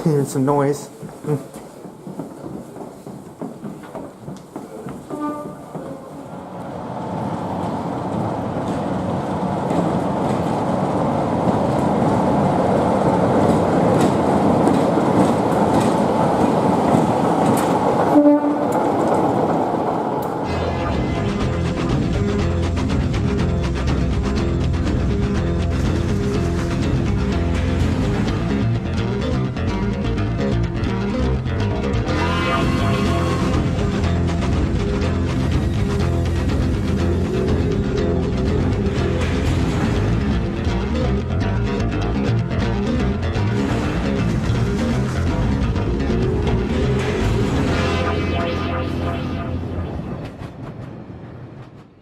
Hearing some noise.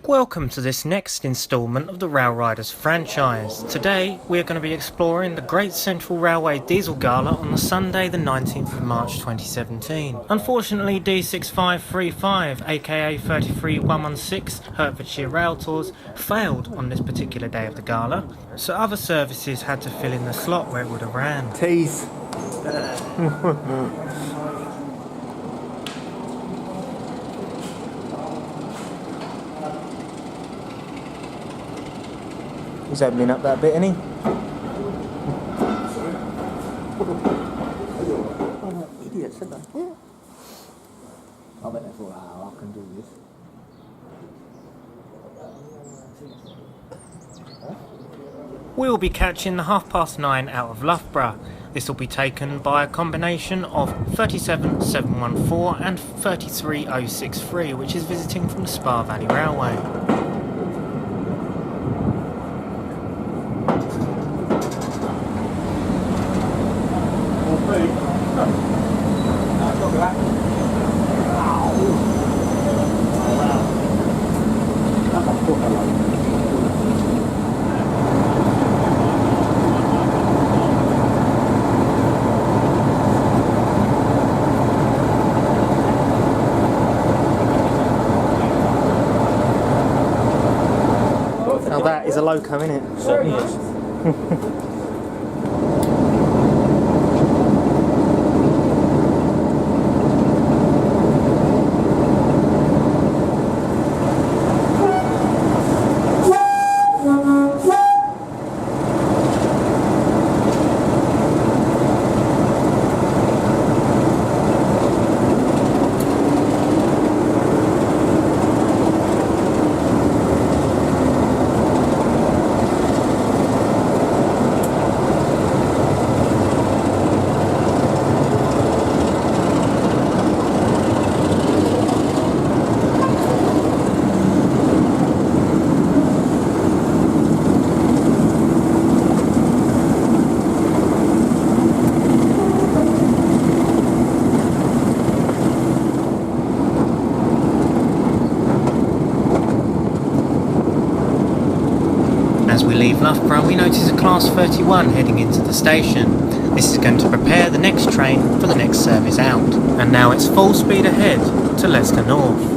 Welcome to this next instalment of the Railriders franchise. Today we are going to be exploring the Great Central Railway Diesel Gala on the Sunday the 19th of March 2017. Unfortunately D6535 aka 33116 Hertfordshire Rail Tours failed on this particular day of the gala, so other services had to fill in the slot where it would have ran. Tease. He's opening up that bit, isn't he? Idiots, aren't they? Yeah. I bet they thought, I can do this. We'll be catching the 9:30 out of Loughborough. This will be taken by a combination of 37714 and 33063, which is visiting from the Spa Valley Railway. Now that is a loco, isn't it? Certainly is. As we leave Loughborough, we notice a Class 31 heading into the station. This is going to prepare the next train for the next service out. And now it's full speed ahead to Leicester North.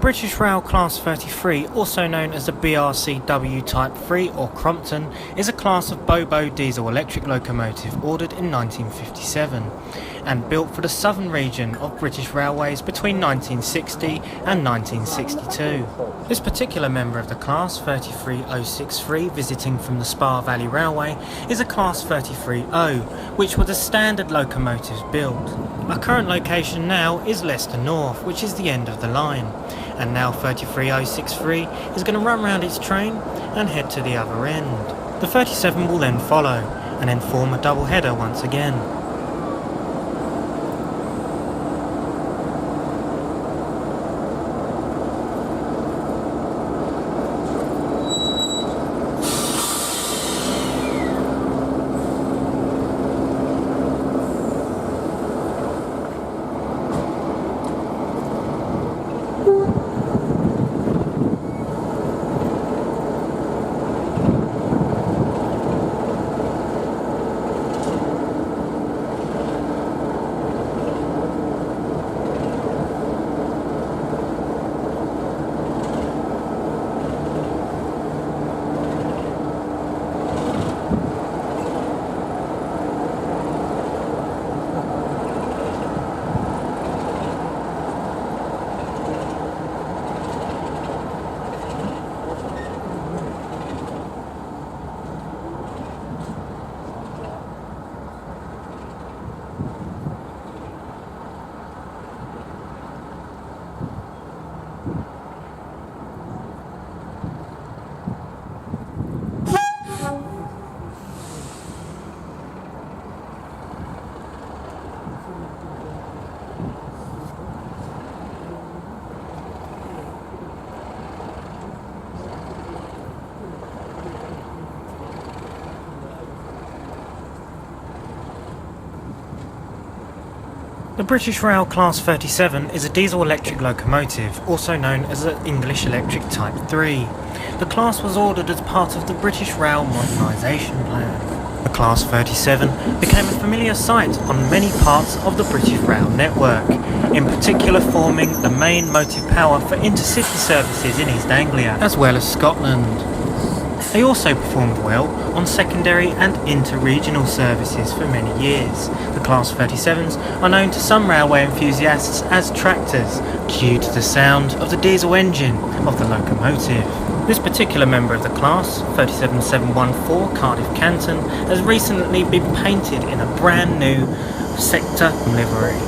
British Rail Class 33, also known as the BRCW Type 3 or Crompton, is a class of Bobo diesel-electric locomotive ordered in 1957 and built for the southern region of British Railways between 1960 and 1962. This particular member of the class, 33063, visiting from the Spa Valley Railway, is a Class 33O, which were the standard locomotives built. Our current location now is Leicester North, which is the end of the line, and now 33063 is going to run round its train and head to the other end. The 37 will then follow, and then form a double header once again. The British Rail Class 37 is a diesel-electric locomotive, also known as the English Electric Type 3. The class was ordered as part of the British Rail Modernisation Plan. The Class 37 became a familiar sight on many parts of the British Rail network, in particular forming the main motive power for intercity services in East Anglia, as well as Scotland. They also performed well on secondary and inter-regional services for many years. The Class 37s are known to some railway enthusiasts as tractors, due to the sound of the diesel engine of the locomotive. This particular member of the class, 37714 Cardiff Canton, has recently been painted in a brand new sector livery.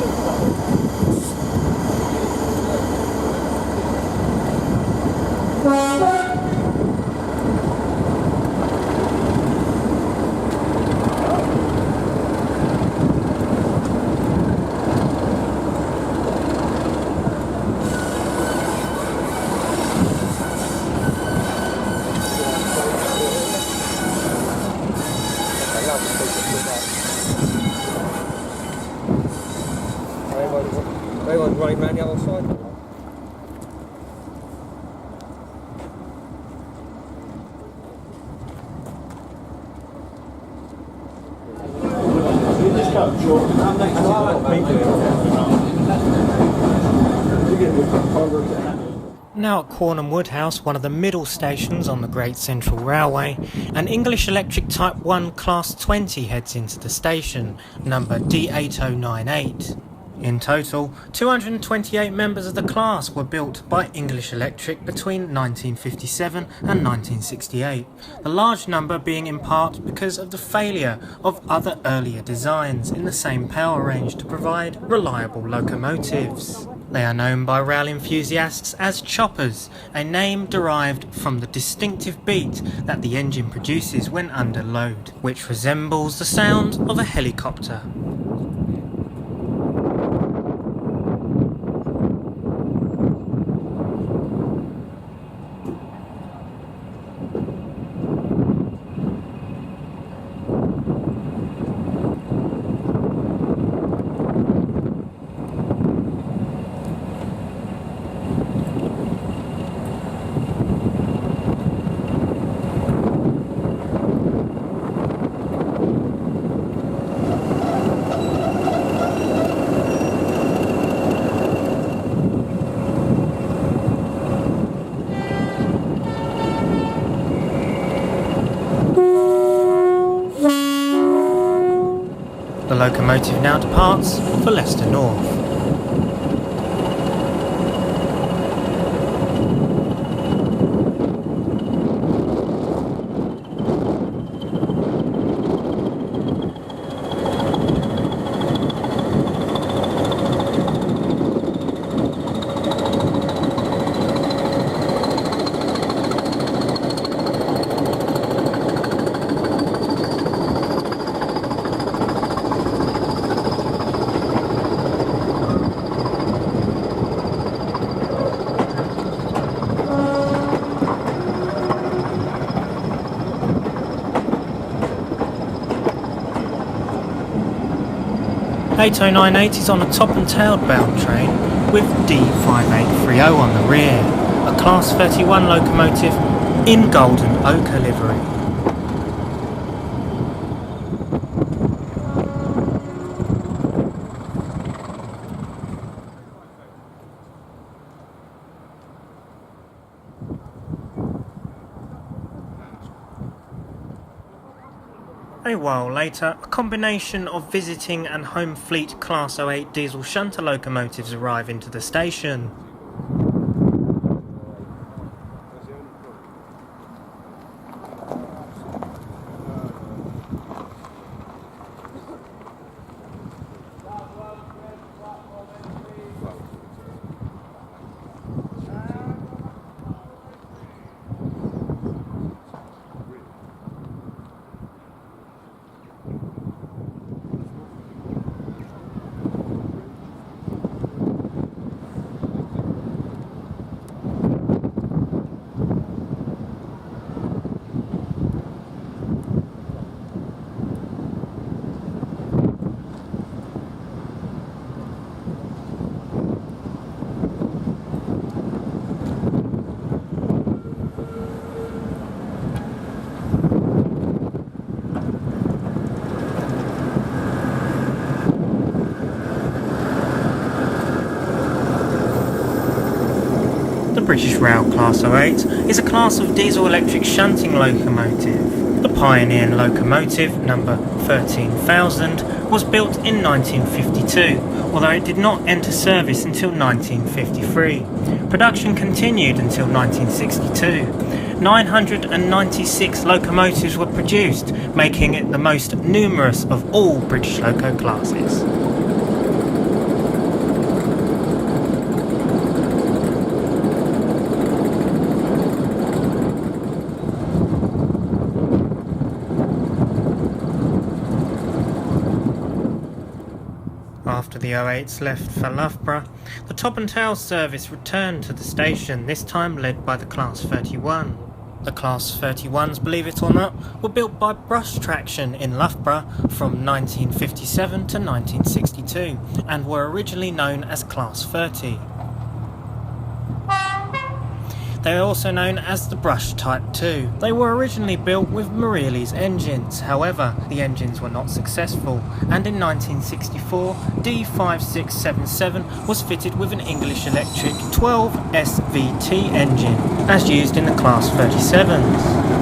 Everyone's running around the other side. Now at Quorn and Woodhouse, one of the middle stations on the Great Central Railway, an English Electric Type 1 Class 20 heads into the station, number D8098. In total, 228 members of the class were built by English Electric between 1957 and 1968, the large number being in part because of the failure of other earlier designs in the same power range to provide reliable locomotives. They are known by rail enthusiasts as choppers, a name derived from the distinctive beat that the engine produces when under load, which resembles the sound of a helicopter. locomotive now departs for Leicester North. (809.8) is on a top and tailed bound train with D5830 on the rear, a Class 31 locomotive in golden ochre livery. A while later, a combination of visiting and home fleet Class 08 diesel shunter locomotives arrive into the station. The British Rail Class 08 is a class of diesel-electric shunting locomotive. The pioneer locomotive, number 13,000, was built in 1952, although it did not enter service until 1953. Production continued until 1962. 996 locomotives were produced, making it the most numerous of all British loco classes. After the 08s left for Loughborough, the top and tail service returned to the station, this time led by the Class 31. The Class 31s, believe it or not, were built by Brush Traction in Loughborough from 1957 to 1962 and were originally known as Class 30. They are also known as the Brush Type 2. They were originally built with Marelli's engines, however the engines were not successful, and in 1964 D5677 was fitted with an English Electric 12 SVT engine, as used in the Class 37s.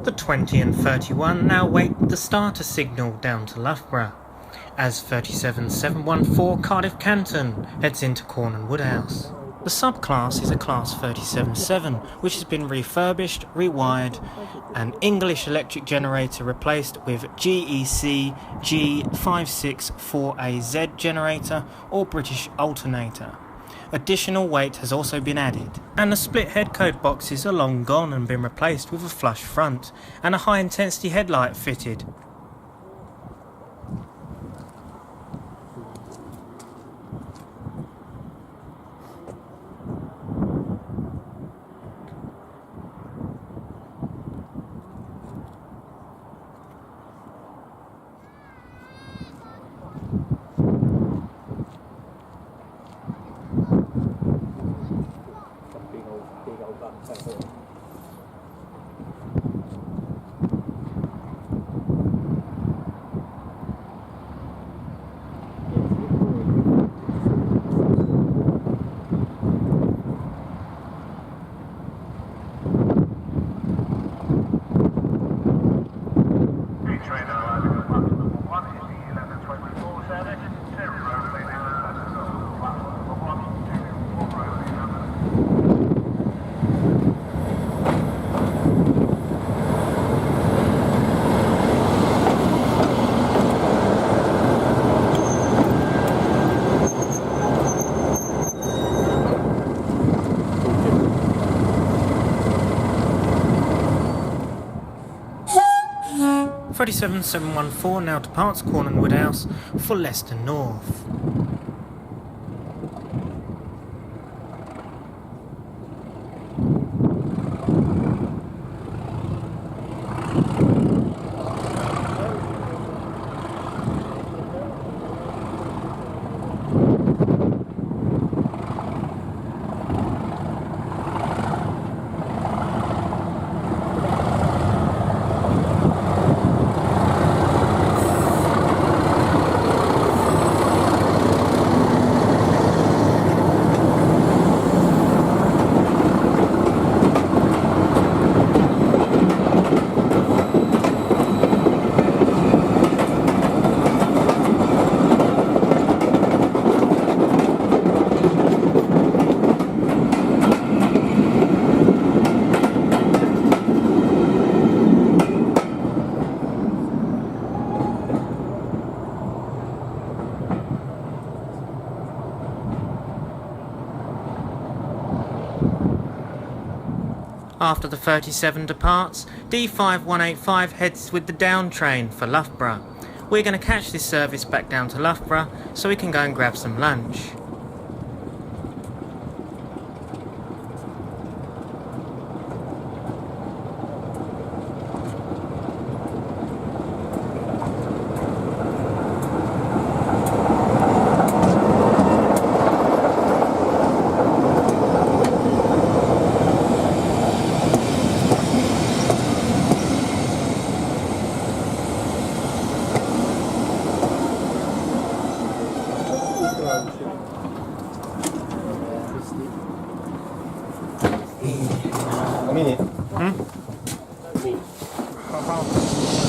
The 20 and 31 now wait the starter signal down to Loughborough, as 37714 Cardiff Canton heads into Quorn and Woodhouse. The subclass is a Class 37-7, which has been refurbished, rewired, an English electric generator replaced with GEC G564AZ generator or British alternator. Additional weight has also been added, and the split head code boxes are long gone and been replaced with a flush front and a high intensity headlight fitted. 27714 now departs Quorn and Woodhouse for Leicester North. After the 37 departs, D5185 heads with the down train for Loughborough. We're going to catch this service back down to Loughborough so we can go and grab some lunch.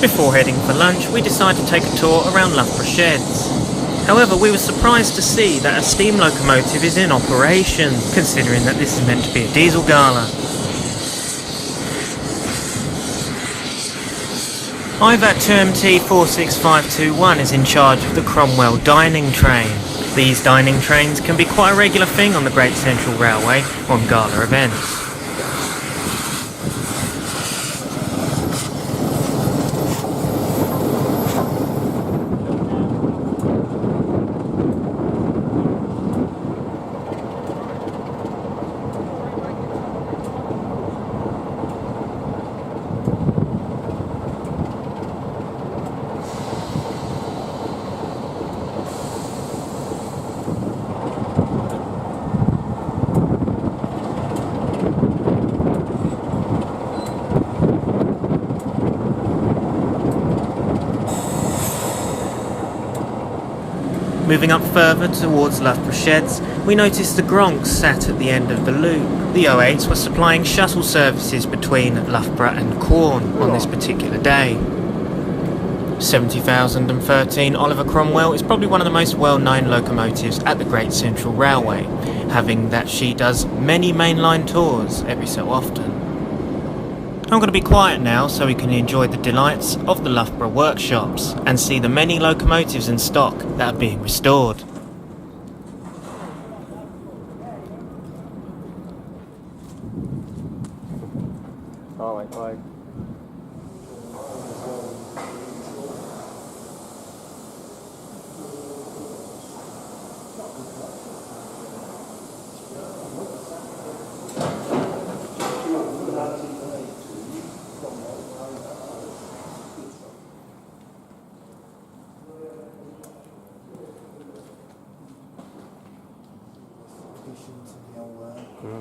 Before heading for lunch, we decided to take a tour around Loughborough sheds. However, we were surprised to see that a steam locomotive is in operation, considering that this is meant to be a diesel gala. IVAT 2MT 46521 is in charge of the Cromwell dining train. These dining trains can be quite a regular thing on the Great Central Railway on gala events. Moving up further towards Loughborough sheds, we noticed the Gronks sat at the end of the loop. The 08s were supplying shuttle services between Loughborough and Quorn on this particular day. 70,013 Oliver Cromwell is probably one of the most well-known locomotives at the Great Central Railway, having that she does many mainline tours every so often. I'm going to be quiet now so we can enjoy the delights of the Loughborough workshops and see the many locomotives in stock that are being restored. Bye.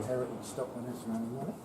Heritage stock when it's running on it.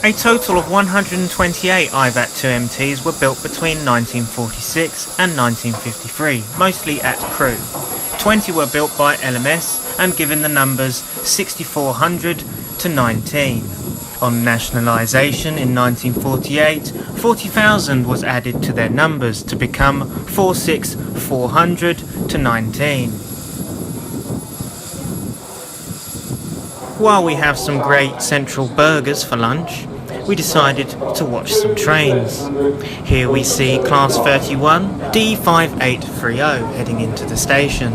A total of 128 IVAT 2MTs were built between 1946 and 1953, mostly at Crewe. 20 were built by LMS and given the numbers 6400 to 19. On nationalisation in 1948, 40,000 was added to their numbers to become 46,400 to 19. While we have some great central burgers for lunch, we decided to watch some trains. Here we see Class 31 D5830 heading into the station.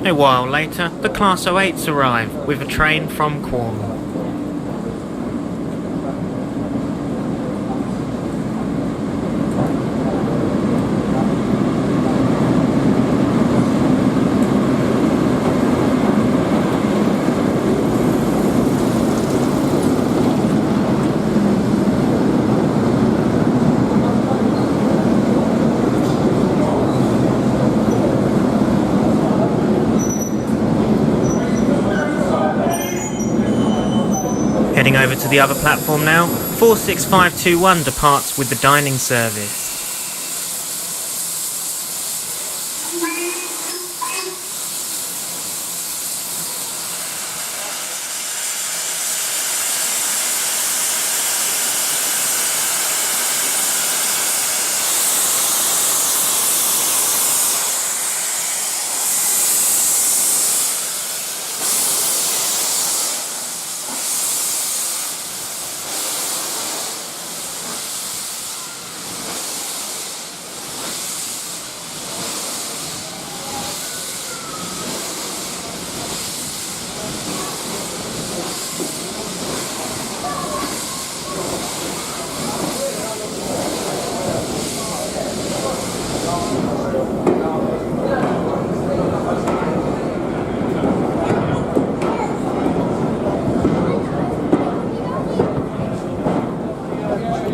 A while later, the Class 08s arrive with a train from Quorn. Heading over to the other platform now, 46521 departs with the dining service.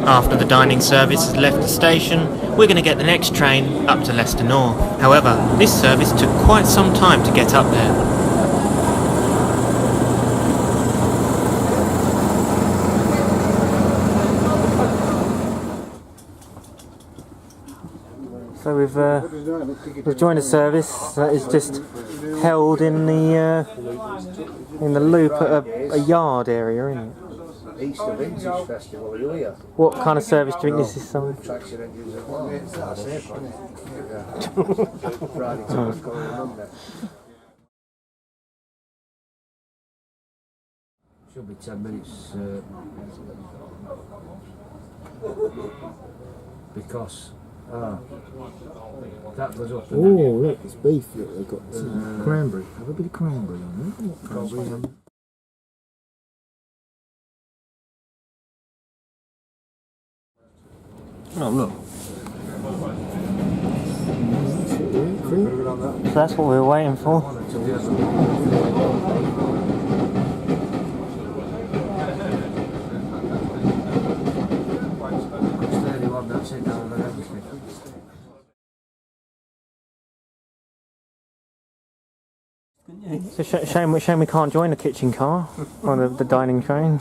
After the dining service has left the station, we're going to get the next train up to Leicester North. However, this service took quite some time to get up there. So we've joined a service that is just held in the loop at a yard area, isn't it? Easter Vintage Festival, are you here? What kind of service do you think this is, son? Traction engines at well. That's it, Friday to Monday. Should be 10 minutes because that was up. Oh, look, it's beef. Look, they've got some cranberry. Have a bit of cranberry on there. Cranberry on. Oh, look. So that's what we were waiting for. It's a shame we can't join the kitchen car on the dining train.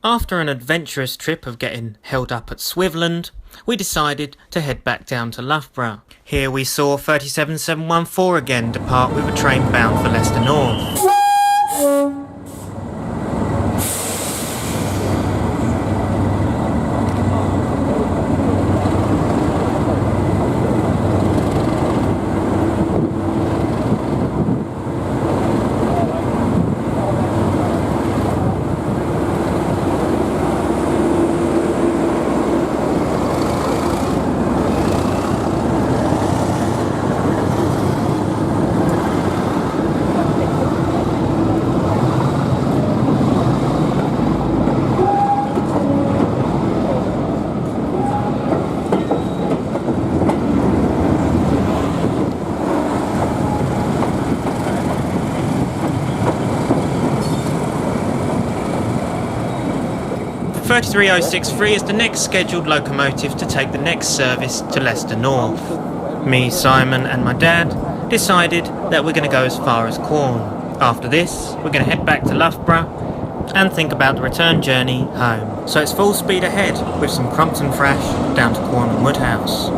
After an adventurous trip of getting held up at Swithland, we decided to head back down to Loughborough. Here we saw 37714 again depart with a train bound for Leicester North. 33063 is the next scheduled locomotive to take the next service to Leicester North. Me, Simon and my dad decided that we're going to go as far as Quorn. After this, we're going to head back to Loughborough and think about the return journey home. So it's full speed ahead with some Crompton thrash down to Quorn and Woodhouse.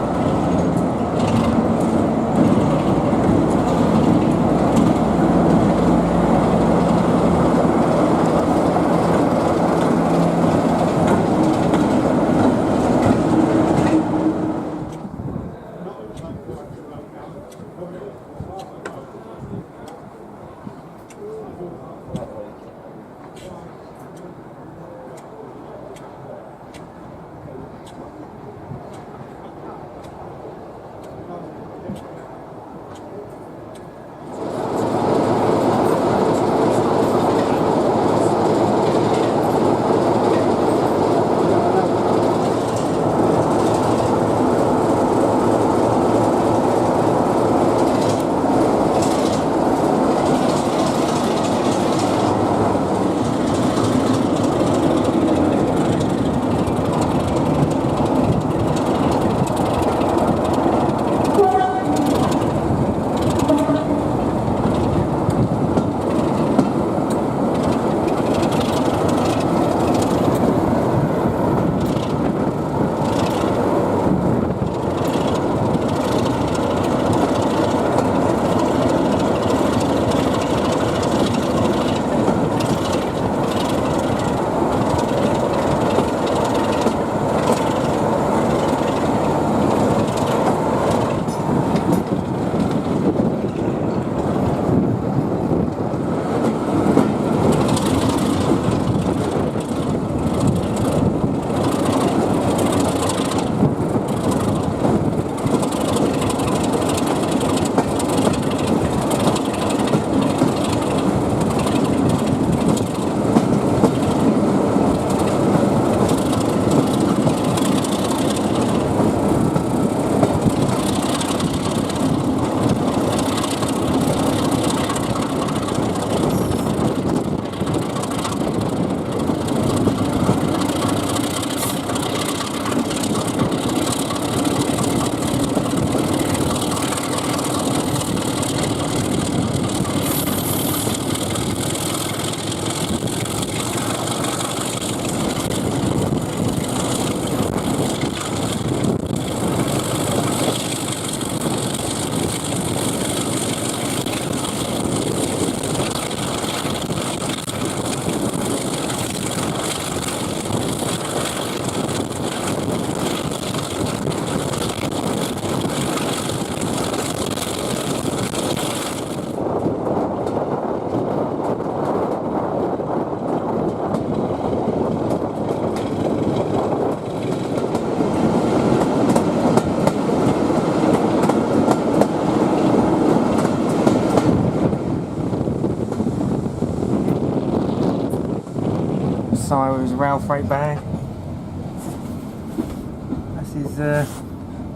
Cyro's Railfrieght bag.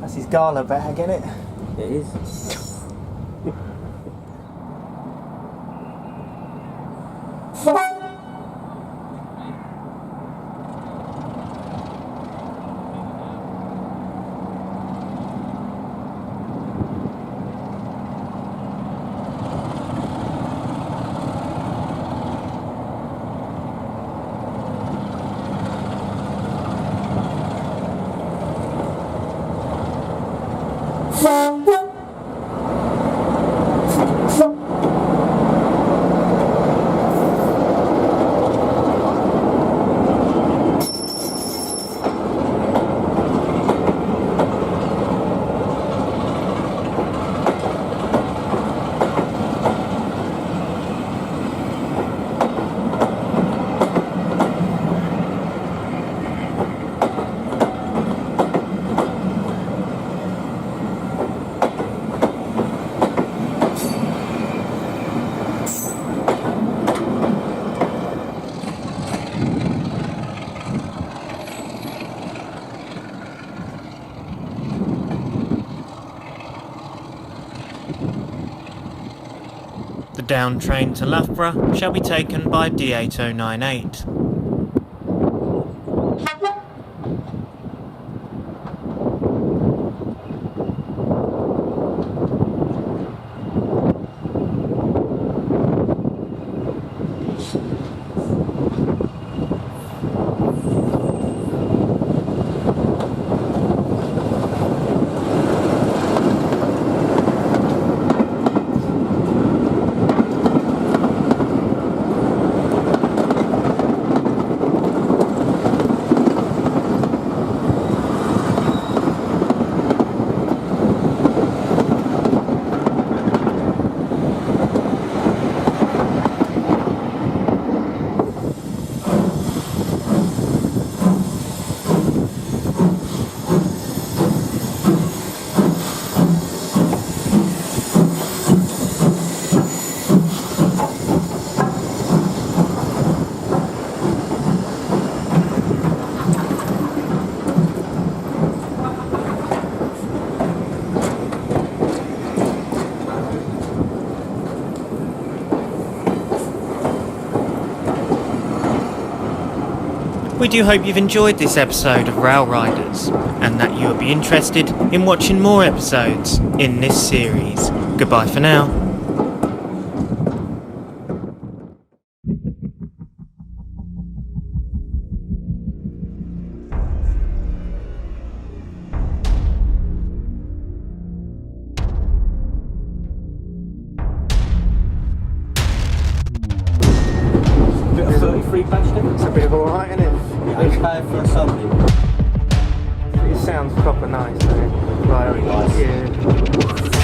That's his Gala bag, isn't it? It is. The down train to Loughborough shall be taken by D8098. We do hope you've enjoyed this episode of Railriders, and that you'll be interested in watching more episodes in this series. Goodbye for now. Bit of 33 plastic. It's a bit of alright, isn't it? Okay for a Sunday. It sounds proper nice, though. Right, Very nice. yeah.